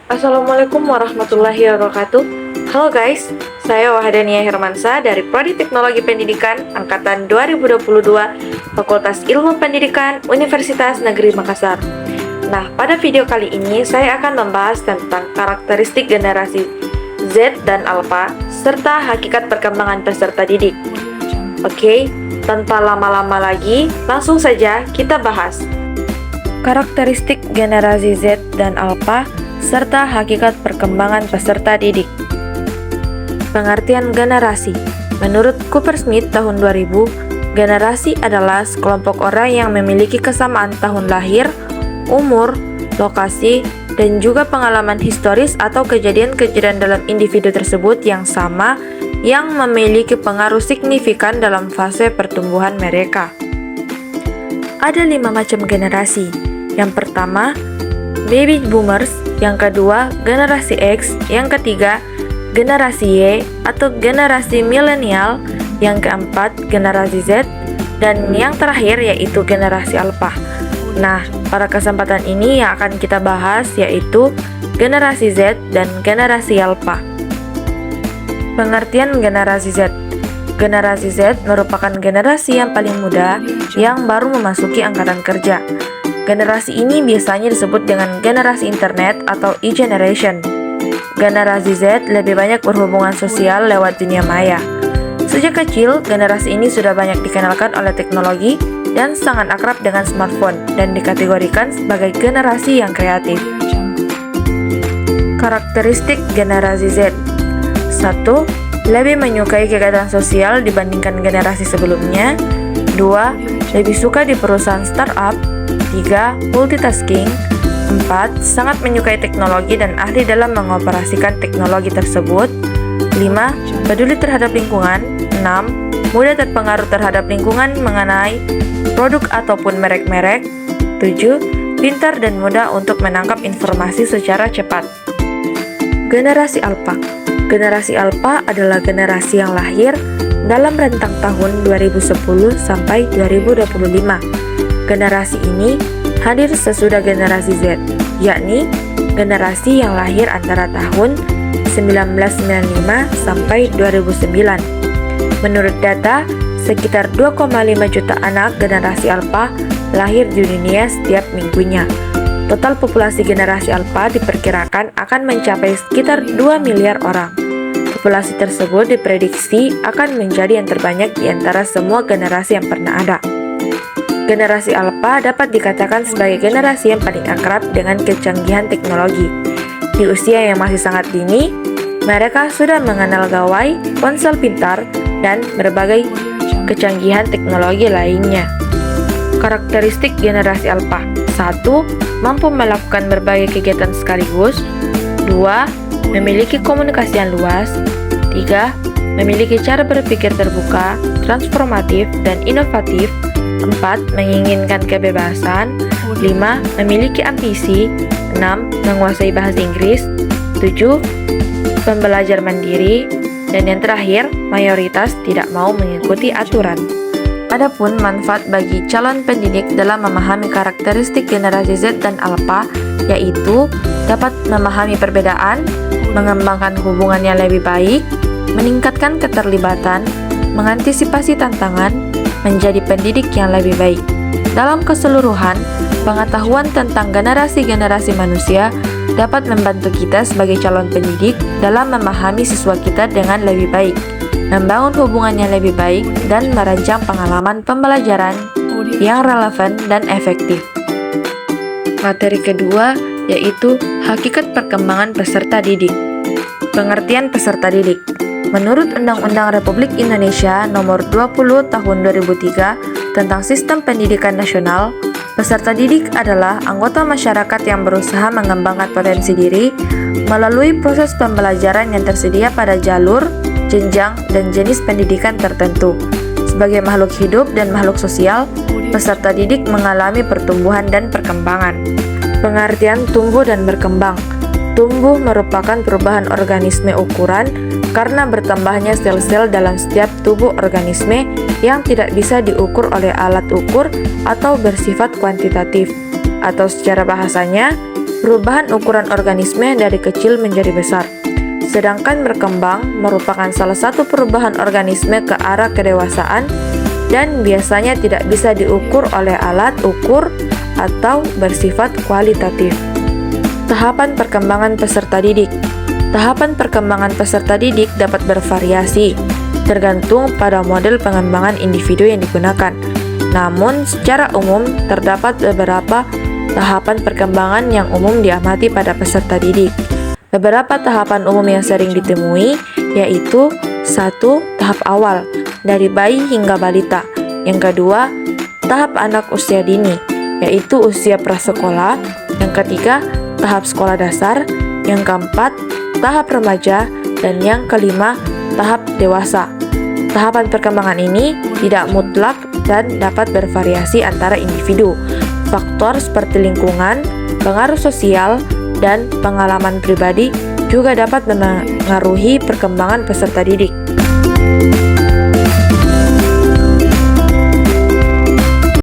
Assalamualaikum warahmatullahi wabarakatuh. Halo guys, saya Wahadania Hermansa dari Prodi Teknologi Pendidikan Angkatan 2022 Fakultas Ilmu Pendidikan Universitas Negeri Makassar. Nah, pada video kali ini saya akan membahas tentang karakteristik generasi Z dan Alpha serta hakikat perkembangan peserta didik. Oke, tanpa lama-lama lagi, langsung saja kita bahas. Karakteristik generasi Z dan Alpha serta hakikat perkembangan peserta didik. Pengertian generasi. Menurut Cooper-Smith tahun 2000, generasi adalah sekelompok orang yang memiliki kesamaan tahun lahir, umur, lokasi, dan juga pengalaman historis atau kejadian-kejadian dalam individu tersebut yang sama yang memiliki pengaruh signifikan dalam fase pertumbuhan mereka. Ada 5 macam generasi. Yang pertama, Baby Boomers. Yang kedua, generasi X. Yang ketiga, generasi Y atau generasi milenial. Yang keempat, generasi Z. Dan yang terakhir yaitu generasi Alpha. Nah, pada kesempatan ini yang akan kita bahas yaitu generasi Z dan generasi Alpha. Pengertian generasi Z. Generasi Z merupakan generasi yang paling muda yang baru memasuki angkatan kerja. Generasi ini biasanya disebut dengan generasi internet atau e-generation. Generasi Z lebih banyak berhubungan sosial lewat dunia maya. Sejak kecil, generasi ini sudah banyak dikenalkan oleh teknologi dan sangat akrab dengan smartphone dan dikategorikan sebagai generasi yang kreatif. Karakteristik generasi Z. 1. Lebih menyukai kegiatan sosial dibandingkan generasi sebelumnya. 2. Lebih suka di perusahaan startup. 3. Multitasking. 4. Sangat menyukai teknologi dan ahli dalam mengoperasikan teknologi tersebut. 5. Peduli terhadap lingkungan. 6. Mudah terpengaruh terhadap lingkungan mengenai produk ataupun merek-merek. 7. Pintar dan mudah untuk menangkap informasi secara cepat. Generasi Alpha. Generasi Alpha adalah generasi yang lahir dalam rentang tahun 2010 sampai 2025. Generasi ini hadir sesudah generasi Z, yakni generasi yang lahir antara tahun 1995 sampai 2009. Menurut data, sekitar 2,5 juta anak generasi Alpha lahir di dunia setiap minggunya. Total populasi generasi Alpha diperkirakan akan mencapai sekitar 2 miliar orang. Populasi tersebut diprediksi akan menjadi yang terbanyak di antara semua generasi yang pernah ada. Generasi Alpha dapat dikatakan sebagai generasi yang paling akrab dengan kecanggihan teknologi. Di usia yang masih sangat dini, mereka sudah mengenal gawai, ponsel pintar, dan berbagai kecanggihan teknologi lainnya. Karakteristik generasi Alpha. 1. Mampu melakukan berbagai kegiatan sekaligus. 2. Memiliki komunikasi yang luas. 3. Memiliki cara berpikir terbuka, transformatif, dan inovatif. 4. Menginginkan kebebasan. 5. Memiliki ambisi. 6. Menguasai bahasa Inggris. 7. Pembelajar mandiri. Dan yang terakhir, mayoritas tidak mau mengikuti aturan. Adapun manfaat bagi calon pendidik dalam memahami karakteristik generasi Z dan Alpha, yaitu dapat memahami perbedaan, mengembangkan hubungan yang lebih baik, meningkatkan keterlibatan, mengantisipasi tantangan, menjadi pendidik yang lebih baik. Dalam keseluruhan, pengetahuan tentang generasi-generasi manusia dapat membantu kita sebagai calon pendidik dalam memahami siswa kita dengan lebih baik, membangun hubungan yang lebih baik, dan merancang pengalaman pembelajaran yang relevan dan efektif. Materi kedua yaitu hakikat perkembangan peserta didik. Pengertian peserta didik. Menurut Undang-Undang Republik Indonesia Nomor 20 Tahun 2003 tentang Sistem Pendidikan Nasional, peserta didik adalah anggota masyarakat yang berusaha mengembangkan potensi diri melalui proses pembelajaran yang tersedia pada jalur, jenjang, dan jenis pendidikan tertentu. Sebagai makhluk hidup dan makhluk sosial, peserta didik mengalami pertumbuhan dan perkembangan. Pengertian tumbuh dan berkembang. Tumbuh merupakan perubahan organisme ukuran karena bertambahnya sel-sel dalam setiap tubuh organisme yang tidak bisa diukur oleh alat ukur atau bersifat kuantitatif. Atau secara bahasanya, perubahan ukuran organisme dari kecil menjadi besar. Sedangkan berkembang merupakan salah satu perubahan organisme ke arah kedewasaan dan biasanya tidak bisa diukur oleh alat ukur atau bersifat kualitatif. Tahapan perkembangan peserta didik. Tahapan perkembangan peserta didik dapat bervariasi, tergantung pada model pengembangan individu yang digunakan. Namun, secara umum, terdapat beberapa tahapan perkembangan yang umum diamati pada peserta didik. Beberapa tahapan umum yang sering ditemui yaitu 1. Tahap awal, dari bayi hingga balita. Yang kedua, tahap anak usia dini, yaitu usia prasekolah. Yang ketiga, tahap sekolah dasar. Yang keempat, tahap remaja. Dan yang kelima, tahap dewasa. Tahapan perkembangan ini tidak mutlak dan dapat bervariasi antara individu. Faktor seperti lingkungan, pengaruh sosial, dan pengalaman pribadi juga dapat memengaruhi perkembangan peserta didik.